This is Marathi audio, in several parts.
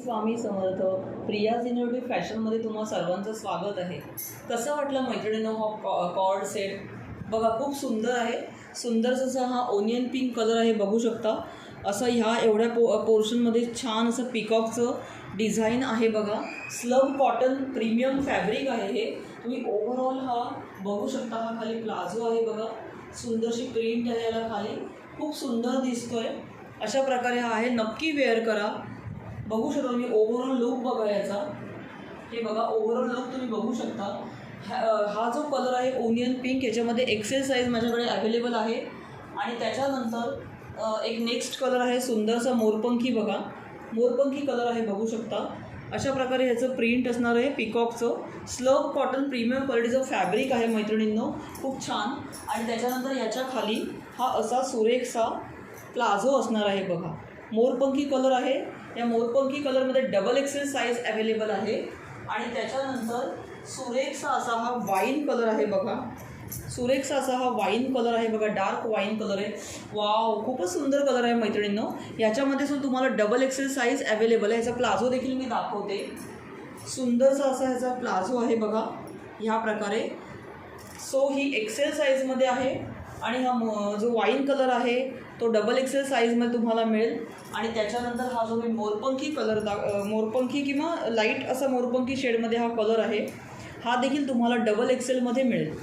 स्वामी समर्थ. प्रियाज इनोव्हेटिव्ह फॅशनमध्ये तुम्हा सर्वांचं स्वागत आहे. कसं वाटलं मैत्रिणींनो हा कॉर्ड सेट? बघा खूप सुंदर आहे. सुंदर असा हा ओनियन पिंक कलर आहे, बघू शकता. असं ह्या एवढ्या पोर्शनमध्ये छान असं पिकॉकचं डिझाईन आहे बघा. स्लम कॉटन प्रीमियम फॅब्रिक आहे हे. तुम्ही ओव्हरऑल हा बघू शकता. हा खाली प्लाझो आहे बघा. सुंदरशी प्रिंट आहे याला खाली, खूप सुंदर दिसतोय. अशा प्रकारे हा आहे, नक्की वेअर करा. बघू शकता तुम्ही ओव्हरऑल लुक बघा याचा. हे बघा ओव्हरऑल लुक तुम्ही बघू शकता. हा जो कलर आहे ओनियन पिंक, याच्यामध्ये एक्सेल साईज माझ्याकडे अवेलेबल आहे. आणि त्याच्यानंतर एक नेक्स्ट कलर आहे सुंदरसा मोरपंखी बघा. मोरपंखी कलर आहे, बघू शकता. अशा प्रकारे ह्याचं प्रिंट असणार आहे पिकॉकचं. स्लम कॉटन प्रीमियम क्वालिटीचं फॅब्रिक आहे मैत्रिणींनो, खूप छान. आणि त्याच्यानंतर याच्या खाली हा असा सुरेखसा प्लाझो असणार आहे बघा. मोरपंखी कलर आहे. या मोरपंखी कलरमध्ये डबल एक्सेल साईज अवेलेबल आहे. आणि त्याच्यानंतर सुरेखसा असा हा वाईन कलर आहे बघा. सुरेखसा असा हा वाईन कलर आहे बघा, डार्क वाईन कलर आहे. वाव, खूपच सुंदर कलर आहे मैत्रिणींनो. याच्यामध्ये सुद्धा तुम्हाला डबल एक्सेल साईज अवेलेबल आहे. ह्याचा प्लाझो देखील मी दाखवते. सुंदरसा असा ह्याचा प्लाझो आहे बघा ह्या प्रकारे. सो ही एक्सेल साईजमध्ये आहे. आणि हा जो वाईन कलर आहे तो डबल एक्सेल साईजमध्ये तुम्हाला मिळेल. आणि त्याच्यानंतर हा जो मी मोरपंखी कलर मोरपंखी किंवा लाईट असा मोरपंखी शेडमध्ये हा कलर आहे, हा देखील तुम्हाला डबल एक्सेलमध्ये मिळेल.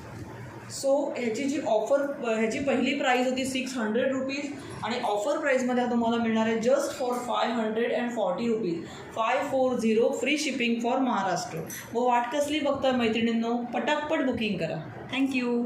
सो ह्याची जी ह्याची पहिली प्राईस होती 600 रुपीज. आणि ऑफर प्राईसमध्ये हा तुम्हाला मिळणार आहे just for 540 rupees. 540 free shipping for Maharashtra. व वाट कसली बघताय मैत्रिणींनो, पटापट बुकिंग करा. थँक्यू.